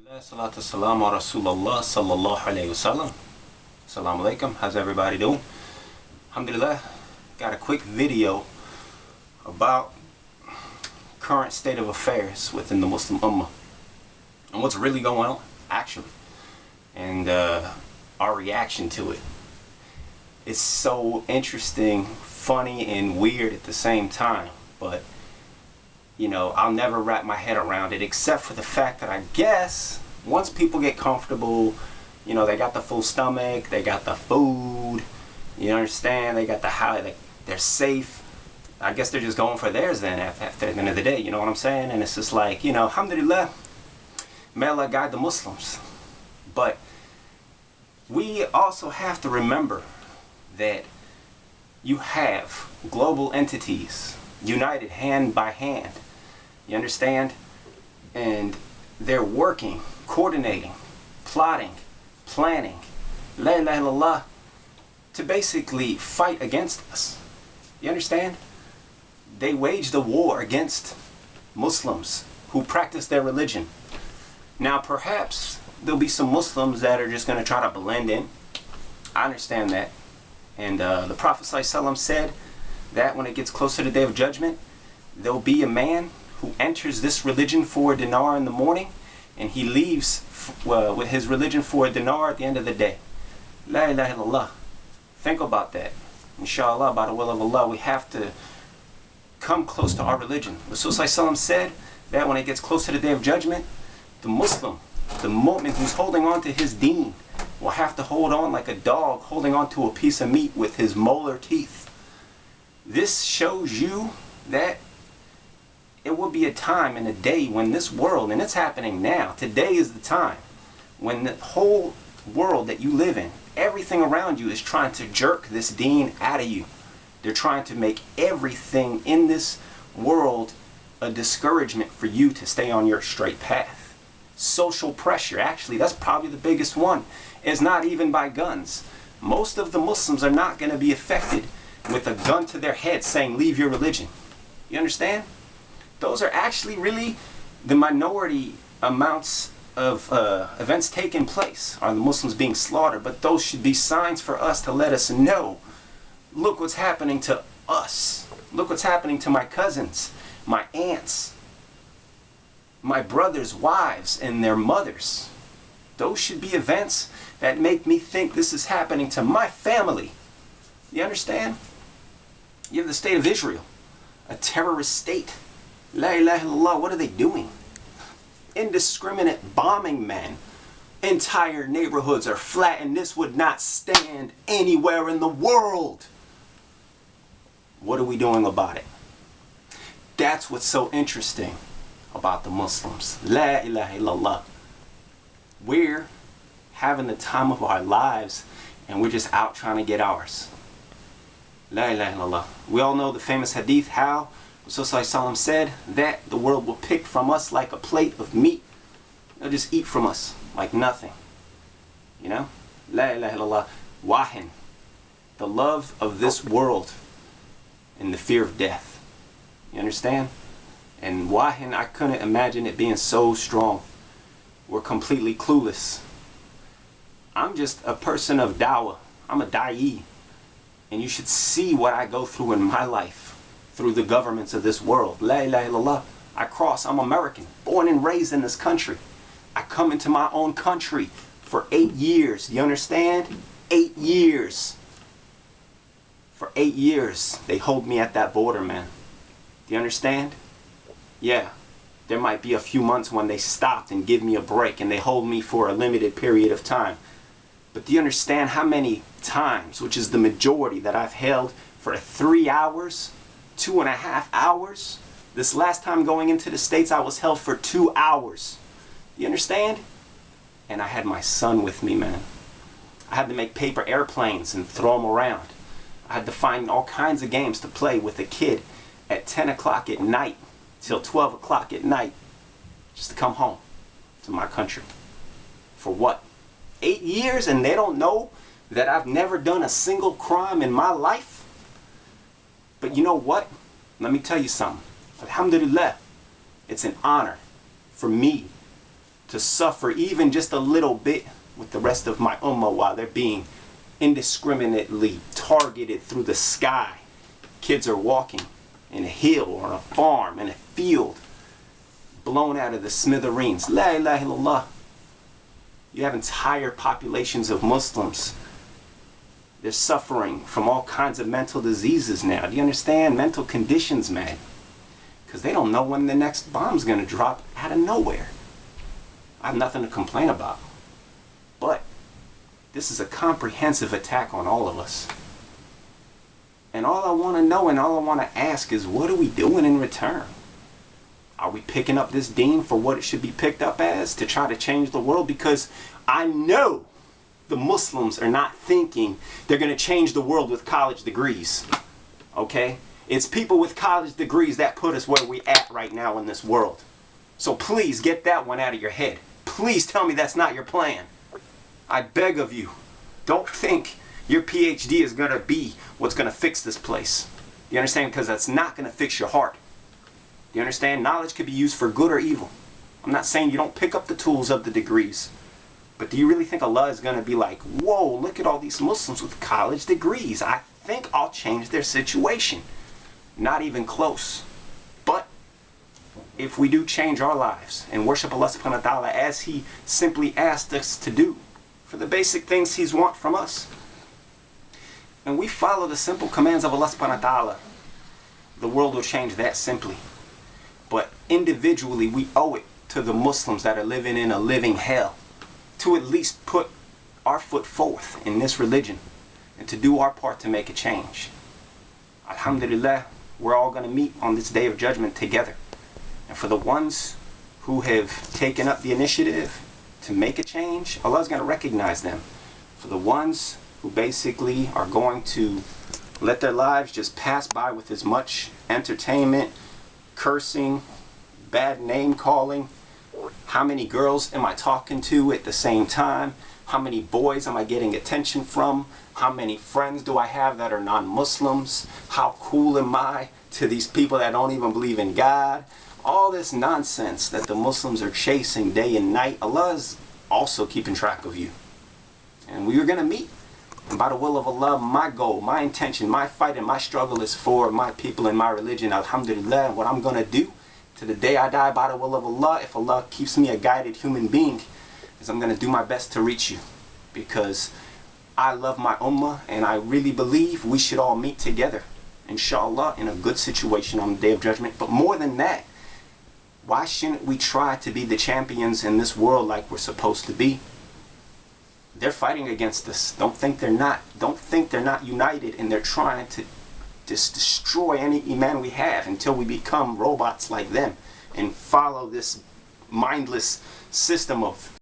Salatu salam wa Rasulullah sallallahu alayhi wasallam. Assalamu alaikum. How's everybody doing? Alhamdulillah. Got a quick video about current state of affairs within the Muslim Ummah and what's really going on, actually, and our reaction to it. It's so interesting, funny, and weird at the same time, but I'll never wrap my head around it, except for the fact that I guess once people get comfortable, they got the full stomach, they got the food, you understand, they got the how, they're safe. I guess they're just going for theirs then after the end of the day, you know what I'm saying? And it's just like, alhamdulillah, may Allah guide the Muslims. But we also have to remember that you have global entities united hand by hand. You understand? And they're working, coordinating, plotting, planning, la ilaha illallah, to basically fight against us. You understand? They waged a war against Muslims who practice their religion. Now perhaps there'll be some Muslims that are just going to try to blend in. I understand that. And the Prophet ﷺ said that when it gets closer to the Day of Judgment, there'll be a man who enters this religion for a dinar in the morning, and he leaves with his religion for a dinar at the end of the day. La ilaha illallah. Think about that. Inshallah, by the will of Allah, we have to come close to our religion. Rasul ﷺ said that when it gets closer to the Day of Judgment, the Muslim, the mu'min who's holding on to his deen, will have to hold on like a dog holding on to a piece of meat with his molar teeth. This shows you that it will be a time and a day when this world, and it's happening now, today is the time when the whole world that you live in, everything around you is trying to jerk this deen out of you. They're trying to make everything in this world a discouragement for you to stay on your straight path. Social pressure, actually, that's probably the biggest one. It's not even by guns. Most of the Muslims are not going to be affected with a gun to their head saying, leave your religion. You understand? Those are actually really the minority amounts of events taking place, are the Muslims being slaughtered, but those should be signs for us to let us know, look what's happening to us. Look what's happening to my cousins, my aunts, my brothers' wives, and their mothers. Those should be events that make me think this is happening to my family. You understand? You have the state of Israel, a terrorist state. La ilaha illallah, what are they doing? Indiscriminate bombing, man. Entire neighborhoods are flattened. This would not stand anywhere in the world. What are we doing about it? That's what's so interesting about the Muslims. La ilaha illallah. We're having the time of our lives and we're just out trying to get ours. La ilaha illallah. We all know the famous hadith how Rasul ﷺ said that the world will pick from us like a plate of meat. They'll just eat from us like nothing. La ilaha illallah. Wahin. The love of this world and the fear of death. You understand? And wahin, I couldn't imagine it being so strong. We're completely clueless. I'm just a person of dawah. I'm a da'i. And you should see what I go through in my life through the governments of this world. La ilaha illallah. I'm American, born and raised in this country. I come into my own country for 8 years. Do you understand? 8 years. For 8 years, they hold me at that border, man. Do you understand? Yeah. There might be a few months when they stopped and give me a break and they hold me for a limited period of time. But do you understand how many times, which is the majority, that I've held for 3 hours, 2.5 hours? This last time going into the States, I was held for 2 hours. You understand? And I had my son with me, man. I had to make paper airplanes and throw them around. I had to find all kinds of games to play with a kid at 10 o'clock at night till 12 o'clock at night just to come home to my country. For what? 8 years, and they don't know that I've never done a single crime in my life? But you know what? Let me tell you something. Alhamdulillah, it's an honor for me to to suffer even just a little bit with the rest of my ummah while they're being indiscriminately targeted through the sky. Kids are walking in a hill or on a farm, in a field, blown out of the smithereens. La ilaha illallah. You have entire populations of Muslims. They're suffering from all kinds of mental diseases now. Do you understand? Mental conditions, man. Because they don't know when the next bomb's going to drop out of nowhere. I have nothing to complain about. But this is a comprehensive attack on all of us. And all I want to know and all I want to ask is, what are we doing in return? Are we picking up this deen for what it should be picked up as, to try to change the world? Because I know the Muslims are not thinking they're going to change the world with college degrees. Okay? It's people with college degrees that put us where we at right now in this world. So please get that one out of your head. Please tell me that's not your plan. I beg of you, don't think your PhD is going to be what's going to fix this place. You understand? Because that's not going to fix your heart. You understand? Knowledge could be used for good or evil. I'm not saying you don't pick up the tools of the degrees. But do you really think Allah is going to be like, whoa, look at all these Muslims with college degrees. I think I'll change their situation. Not even close. But if we do change our lives and worship Allah subhanahu wa ta'ala as He simply asked us to do, for the basic things He's want from us, and we follow the simple commands of Allah subhanahu wa ta'ala, the world will change that simply. But individually, we owe it to the Muslims that are living in a living hell to at least put our foot forth in this religion and to do our part to make a change. Alhamdulillah, we're all going to meet on this day of judgment together. And for the ones who have taken up the initiative to make a change, Allah is going to recognize them. For the ones who basically are going to let their lives just pass by with as much entertainment, cursing, bad name calling. How many girls am I talking to at the same time? How many boys am I getting attention from? How many friends do I have that are non-Muslims? How cool am I to these people that don't even believe in God? All this nonsense that the Muslims are chasing day and night, Allah is also keeping track of you. And we are going to meet. And by the will of Allah, my goal, my intention, my fight and my struggle is for my people and my religion. Alhamdulillah, what I'm going to do to the day I die by the will of Allah, if Allah keeps me a guided human being, is I'm going to do my best to reach you. Because I love my ummah and I really believe we should all meet together, inshallah, in a good situation on the Day of Judgment. But more than that, why shouldn't we try to be the champions in this world like we're supposed to be? They're fighting against us. Don't think they're not. Don't think they're not united, and they're trying to just destroy any iman we have until we become robots like them and follow this mindless system of